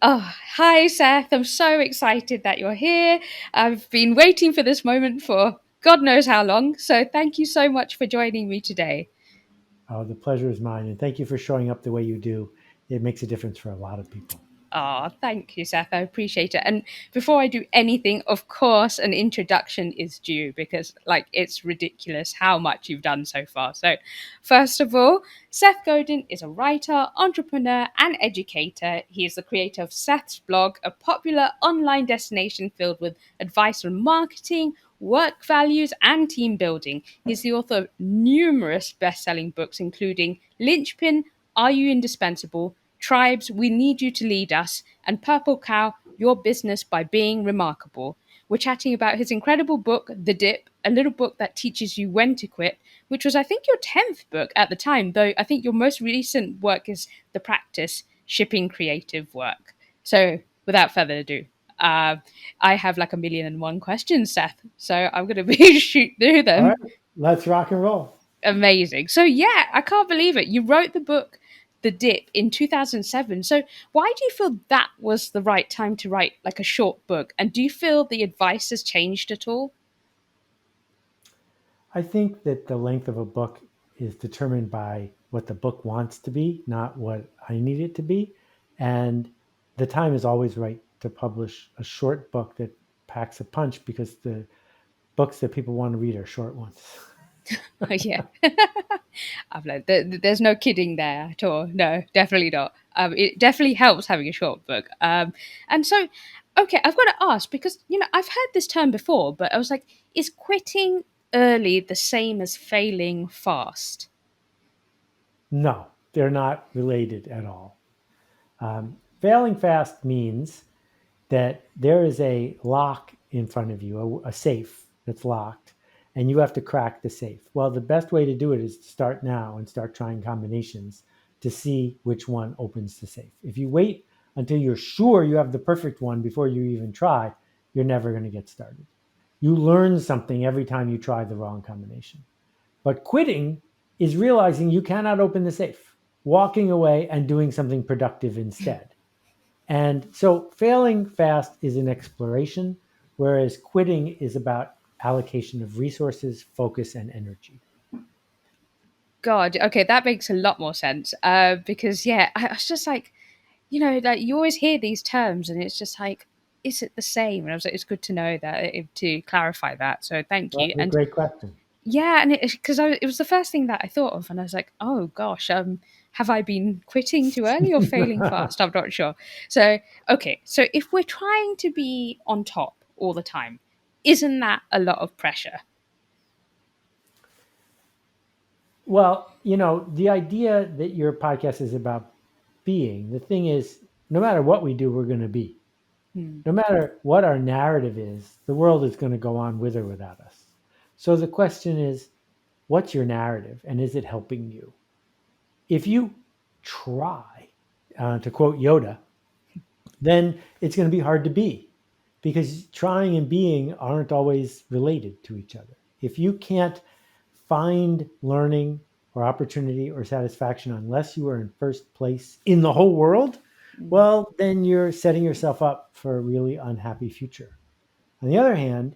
Oh, hi, Seth. I'm so excited that you're here. I've been waiting for this moment for God knows how long. So thank you so much for joining me today. Oh, the pleasure is mine. And thank you for showing up the way you do. It makes a difference for a lot of people. Oh, thank you, Seth. I appreciate it. And before I do anything, of course, an introduction is due because, it's ridiculous how much you've done so far. So, first of all, Seth Godin is a writer, entrepreneur, and educator. He is the creator of Seth's blog, a popular online destination filled with advice on marketing, work values, and team building. He's the author of numerous best selling books, including Linchpin, Are You Indispensable? Tribes, We Need You to Lead Us, and Purple Cow, Your Business by Being Remarkable. We're chatting about his incredible book, The Dip, a little book that teaches you when to quit, which was, I think, your 10th book at the time, though I think your most recent work is The Practice, Shipping Creative Work. So, without further ado, uh, I have like a million and one questions, Seth. So I'm going to be shoot through All right, them. let's rock and roll. Amazing. So yeah, I can't believe it. You wrote the book The Dip in 2007. So why do you feel that was the right time to write like a short book? And do you feel the advice has changed at all? I think that the length of a book is determined by what the book wants to be, not what I need it to be. And the time is always right to publish a short book that packs a punch because the books that people want to read are short ones. Yeah. I've learned there's no kidding there at all. No, definitely not. It definitely helps having a short book. And so, okay, I've got to ask because, I've heard this term before, but I was like, is quitting early the same as failing fast? No, they're not related at all. Failing fast means that there is a lock in front of you, a safe that's locked, and you have to crack the safe. Well, the best way to do it is to start now and start trying combinations to see which one opens the safe. If you wait until you're sure you have the perfect one before you even try, you're never going to get started. You learn something every time you try the wrong combination. But quitting is realizing you cannot open the safe, walking away and doing something productive instead. And so failing fast is an exploration, whereas quitting is about allocation of resources, focus, and energy. God, okay, that makes a lot more sense. Because yeah, I was just like, like you always hear these terms, and it's just like, is it the same? And I was like, it's good to know that to clarify that. So thank Well, you. that's a And great question. yeah, and because it was the first thing that I thought of, and I was like, oh gosh, have I been quitting too early or failing fast? I'm not sure. So okay, so if we're trying to be on top all the time, isn't that a lot of pressure? Well, the idea that your podcast is about being, the thing is, no matter what we do, we're going to be. Hmm. No matter what our narrative is, the world is going to go on with or without us. So the question is, what's your narrative and is it helping you? If you try, to quote Yoda, then it's going to be hard to be because trying and being aren't always related to each other. If you can't find learning or opportunity or satisfaction unless you are in first place in the whole world, Mm. well, then you're setting yourself up for a really unhappy future. On the other hand,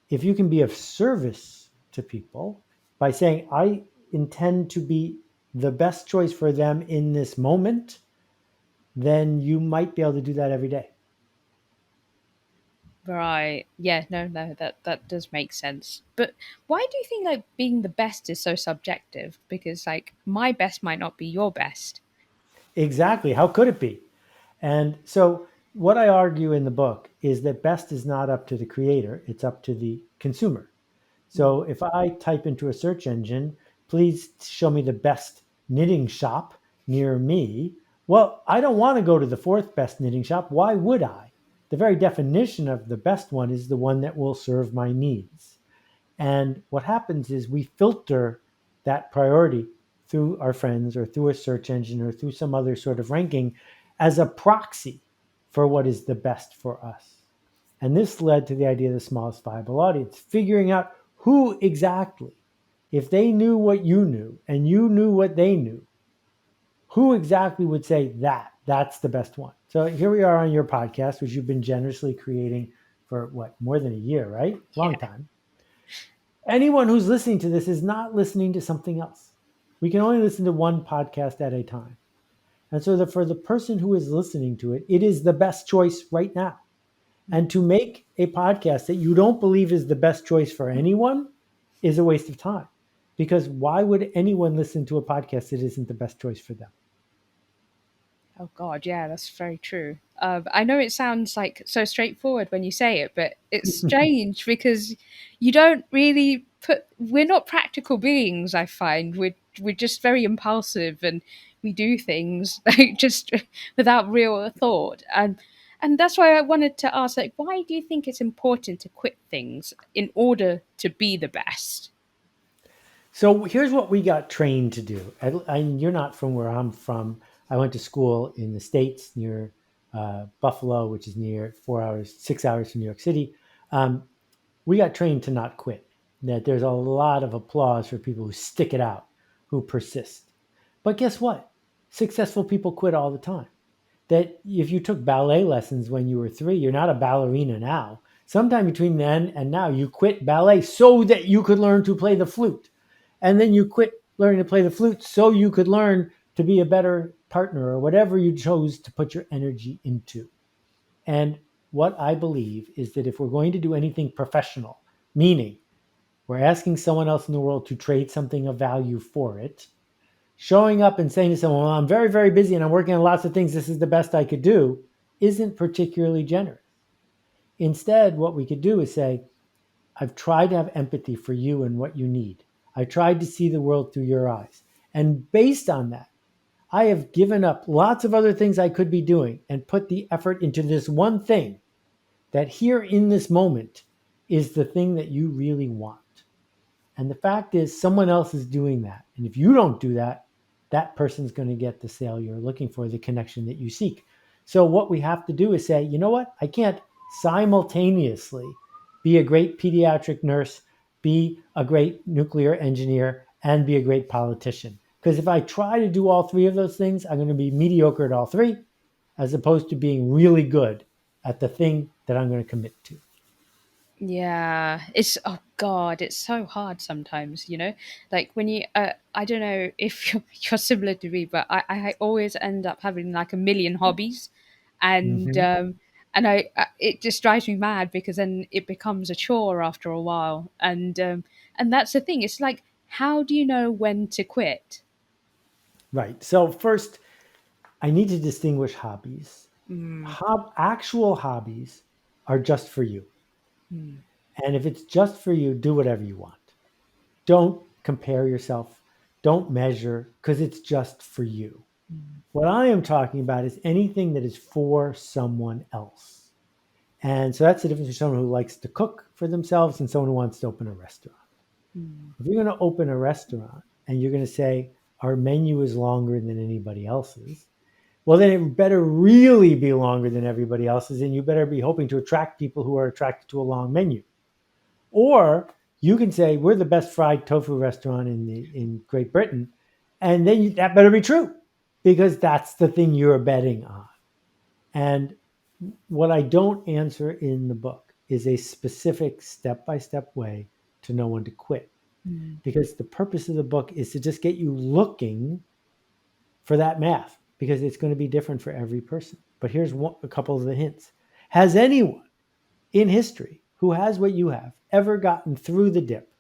if you can be of service to people by saying, I intend to be the best choice for them in this moment, then you might be able to do that every day. Right. Yeah, no, that does make sense. But why do you think like being the best is so subjective? Because like my best might not be your best. Exactly. How could it be? And so, what I argue in the book is that best is not up to the creator, it's up to the consumer. Mm. So, if I type into a search engine, please show me the best knitting shop near me, well, I don't want to go to the fourth best knitting shop. Why would I? The very definition of the best one is the one that will serve my needs. And what happens is we filter that priority through our friends or through a search engine or through some other sort of ranking as a proxy for what is the best for us. And this led to the idea of the smallest viable audience, figuring out who exactly, if they knew what you knew and you knew what they knew, Who exactly would say that that's the best one? So here we are on your podcast, which you've been generously creating for what, more than a year, right? Yeah. Long time. Anyone who's listening to this is not listening to something else. We can only listen to one podcast at a time. And so for the person who is listening to it, it is the best choice right now. And to make a podcast that you don't believe is the best choice for anyone is a waste of time. Because why would anyone listen to a podcast that isn't the best choice for them? Oh God, yeah, that's very true. I know it sounds like so straightforward when you say it, but it's strange because you don't really put. We're not practical beings. I find we're just very impulsive and we do things like just without real thought. And that's why I wanted to ask, like, why do you think it's important to quit things in order to be the best? So here's what we got trained to do. You're not from where I'm from. I went to school in the States near Buffalo, which is near 4 hours, 6 hours from New York City. Um, we got trained to not quit, that there's a lot of applause for people who stick it out, who persist. But guess what? Successful people quit all the time. That if you took ballet lessons when you were 3, you're not a ballerina now. Sometime between then and now, you quit ballet so that you could learn to play the flute. And then you quit learning to play the flute so you could learn to be a better partner or whatever you chose to put your energy into. And what I believe is that if we're going to do anything professional, meaning we're asking someone else in the world to trade something of value for it, showing up and saying to someone, well, I'm very, very busy and I'm working on lots of things, this is the best I could do, isn't particularly generous. Instead, what we could do is say, I've tried to have empathy for you and what you need. I tried to see the world through your eyes. And based on that, I have given up lots of other things I could be doing and put the effort into this one thing that here in this moment is the thing that you really want. And the fact is, someone else is doing that. And if you don't do that, that person's going to get the sale you're looking for, the connection that you seek. So, what we have to do is say, you know what? I can't simultaneously be a great pediatric nurse, be a great nuclear engineer, and be a great politician. Because if I try to do all three of those things, I'm going to be mediocre at all three, as opposed to being really good at the thing that I'm going to commit to. Yeah, it's oh God, it's so hard sometimes, you know. Like when you, I don't know if you're similar to me, but I always end up having like a million hobbies, and Mm-hmm. um, and it just drives me mad because then it becomes a chore after a while, and that's the thing. It's like, how do you know when to quit? Right. So, first, I need to distinguish hobbies. Mm, Actual hobbies are just for you. mm, And if it's just for you, do whatever you want. Don't compare yourself. Don't measure because it's just for you. mm, What I am talking about is anything that is for someone else. And so that's the difference between someone who likes to cook for themselves and someone who wants to open a restaurant. mm, If you're going to open a restaurant and you're going to say, our menu is longer than anybody else's, well, then it better really be longer than everybody else's, and you better be hoping to attract people who are attracted to a long menu. Or you can say we're the best fried tofu restaurant in Great Britain, and then that better be true because that's the thing you're betting on. And what I don't answer in the book is a specific step-by-step way to know when to quit, mm, because the purpose of the book is to just get you looking for that math because it's going to be different for every person. But here's a couple of the hints. Has anyone in history who has what you have ever gotten through the dip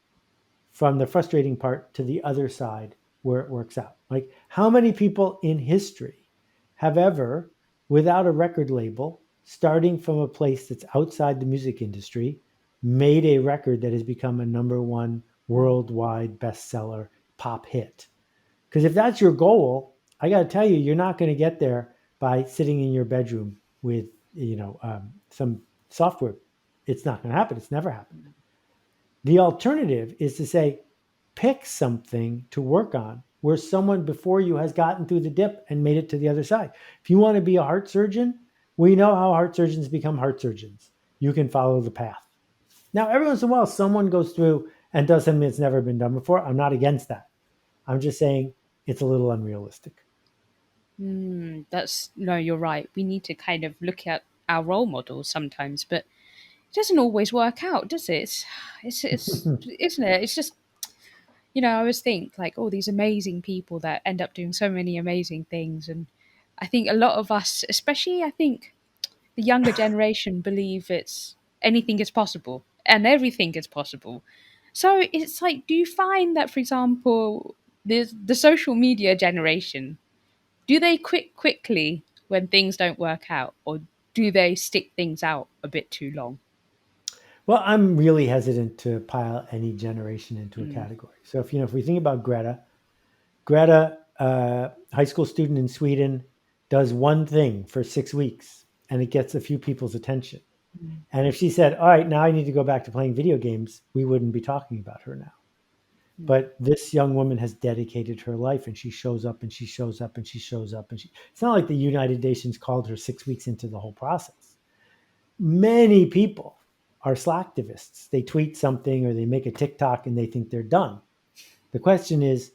from the frustrating part to the other side where it works out? Like, how many people in history have ever, without a record label, starting from a place that's outside the music industry, made a record that has become a number one worldwide bestseller pop hit? Because if that's your goal, I got to tell you, you're not going to get there by sitting in your bedroom with some software. It's not going to happen. It's never happened. The alternative is to say, pick something to work on where someone before you has gotten through the dip and made it to the other side. If you want to be a heart surgeon, we know how heart surgeons become heart surgeons. You can follow the path. Now, every once in a while, someone goes through and does something that's never been done before. I'm not against that. I'm just saying it's a little unrealistic. That's no, you're right. We need to kind of look at our role models sometimes, but it doesn't always work out, does it? It's isn't it? It's just I always think like all these amazing people that end up doing so many amazing things, and I think a lot of us, especially I think the younger generation, believe it's anything is possible and everything is possible. So it's like, do you find that, for example, the social media generation, do they quit quickly when things don't work out, or do they stick things out a bit too long? Well, I'm really hesitant to pile any generation into a Mm, category. So if we think about Greta, high school student in Sweden, does one thing for 6 weeks and it gets a few people's attention. mm, And if she said, "All right, now I need to go back to playing video games," we wouldn't be talking about her now. mm, But this young woman has dedicated her life, and she shows up and she shows up and she shows up, and it's not like the United Nations called her 6 weeks into the whole process. Many people are slacktivists. They tweet something or they make a TikTok and they think they're done. The question is,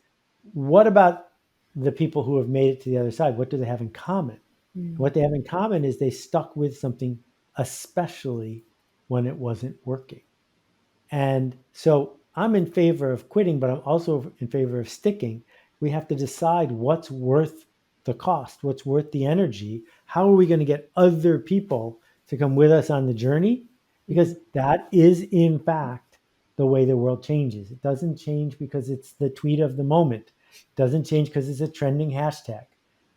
what about the people who have made it to the other side? What do they have in common? mm. What they have in common is they stuck with something, especially when it wasn't working. And so I'm in favor of quitting, but I'm also in favor of sticking. We have to decide what's worth the cost, what's worth the energy. How are we going to get other people to come with us on the journey? Mm. Because that is, in fact, the way the world changes. It doesn't change because it's the tweet of the moment, it doesn't change because it's a trending hashtag.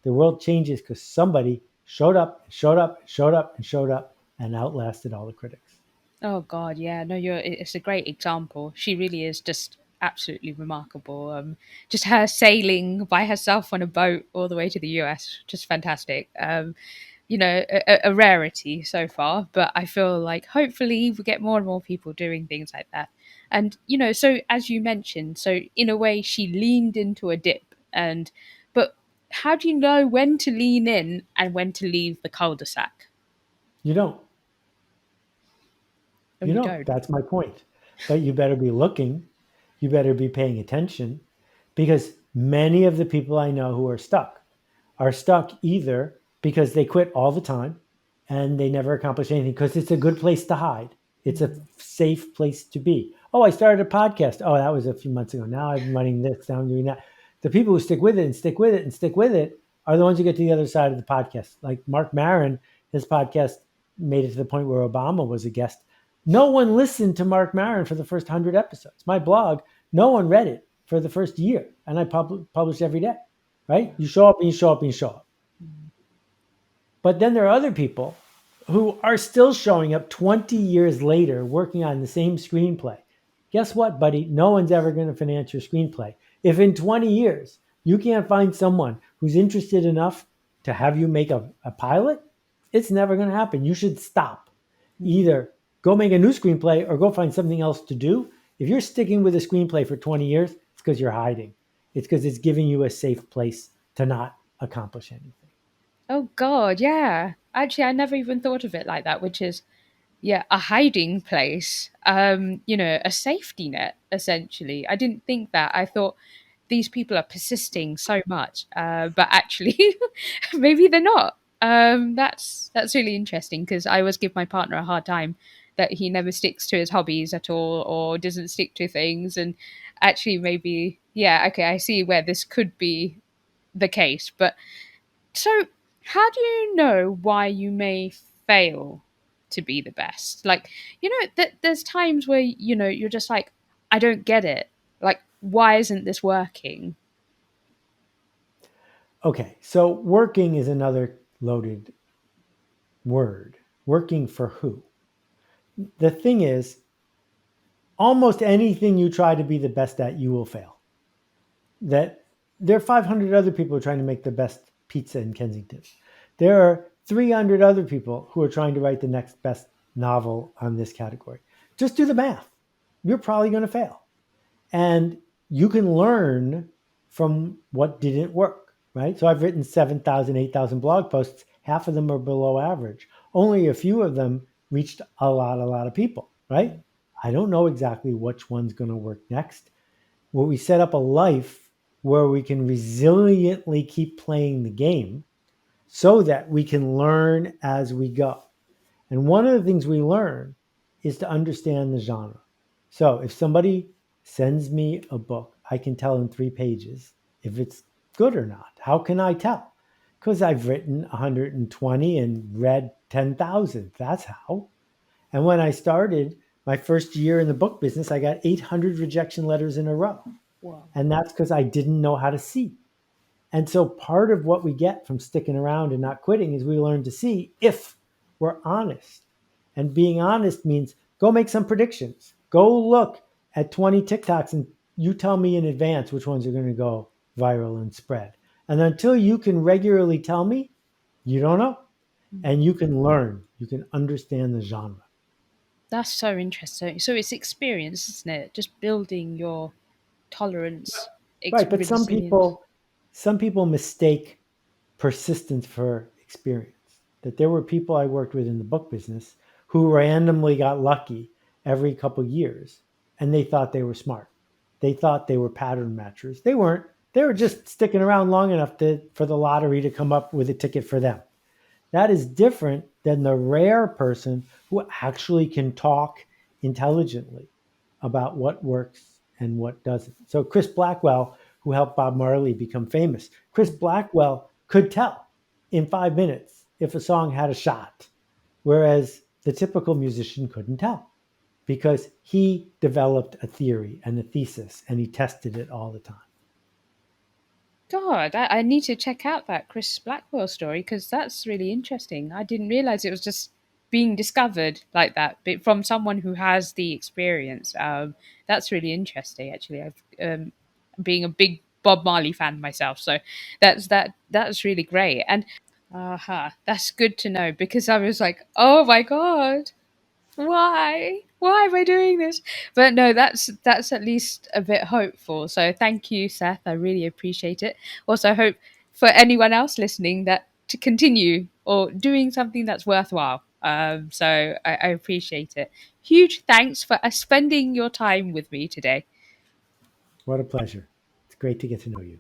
The world changes because somebody showed up, showed up, showed up, and showed up and outlasted all the critics. Oh God, yeah. No, it's a great example. She really is just absolutely remarkable. Just her sailing by herself on a boat all the way to the US, just fantastic. A rarity so far, but I feel like hopefully we get more and more people doing things like that. And so as you mentioned, so in a way she leaned into a dip, and but how do you know when to lean in and when to leave the cul-de-sac? You don't. Oh, You you don't. don't. That's my point. But you better be looking. You better be paying attention because many of the people I know who are stuck either because they quit all the time and they never accomplish anything because it's a good place to hide. It's a Mm, safe place to be. Oh, I started a podcast. Oh, that was a few months ago. Now I'm running this. Now I'm doing that. The people who stick with it and stick with it and stick with it are the ones who get to the other side of the podcast. Like Mark Maron, his podcast made it to the point where Obama was a guest. No one listened to Mark Maron for the first 100 episodes. My blog, no one read it for the first year. And I publish every day, right? You show up and you show up and you show up. mm, But then there are other people who are still showing up 20 years later working on the same screenplay. Guess what, buddy? No one's ever going to finance your screenplay. If in 20 years you can't find someone who's interested enough to have you make a pilot, it's never going to happen. You should stop. mm. Either go make a new screenplay or go find something else to do. If you're sticking with a screenplay for 20 years, it's because you're hiding. It's because it's giving you a safe place to not accomplish anything. Oh God, yeah. Actually, I never even thought of it like that, which is yeah, a hiding place, a safety net, essentially. I didn't think that. I thought these people are persisting so much, but actually, maybe they're not. That's really interesting because I always give my partner a hard time that he never sticks to his hobbies at all or doesn't stick to things. And actually, maybe, yeah, okay, I see where this could be the case. But so, how do you know why you may fail to be the best? Like, there's times where you're just like, I don't get it. Like, why isn't this working? Okay, so working is another loaded word. Working for who? The thing is, almost anything you try to be the best at, you will fail. That there are 500 other people trying to make the best pizza in Kensington. There are 300 other people who are trying to write the next best novel on this category. Just do the math. You're probably going to fail. And you can learn from what didn't work, right? So I've written 7,000, 8,000 blog posts. Half of them are below average. Only a few of them reached a lot of people, right? I don't know exactly which one's going to work next. Well, we set up a life where we can resiliently keep playing the game so that we can learn as we go. And one of the things we learn is to understand the genre. So if somebody sends me a book, I can tell in 3 pages if it's good or not. How can I tell? Because I've written 120 and read 10,000. That's how. And when I started my first year in the book business, I got 800 rejection letters in a row. Wow. And that's because I didn't know how to see. And so part of what we get from sticking around and not quitting is we learn to see if we're honest. And being honest means go make some predictions. Go look at 20 TikToks and you tell me in advance which ones are going to go viral and spread. And until you can regularly tell me, you don't know. And you can learn, you can understand the genre. That's so interesting. So it's experience, isn't it? Just building your tolerance, Right, but resilience. some people mistake persistence for experience. That there were people I worked with in the book business who randomly got lucky every couple years and they thought they were smart. They thought they were pattern matchers. They weren't. They were just sticking around long enough for the lottery to come up with a ticket for them. That is different than the rare person who actually can talk intelligently about what works and what doesn't. So, Chris Blackwell, who helped Bob Marley become famous, Chris Blackwell could tell in 5 minutes if a song had a shot, whereas the typical musician couldn't tell because he developed a theory and a thesis and he tested it all the time. God, I need to check out that Chris Blackwell story because that's really interesting. I didn't realize it was just being discovered like that, but from someone who has the experience. That's really interesting, actually. I've being a big Bob Marley fan myself, so that's really great. And that's good to know because I was like, oh my god, why am I doing this? But no, that's at least a bit hopeful, so thank you, Seth. I really appreciate it. Also hope for anyone else listening that to continue or doing something that's worthwhile. So I appreciate it. Huge thanks for spending your time with me today. What a pleasure. It's great to get to know you.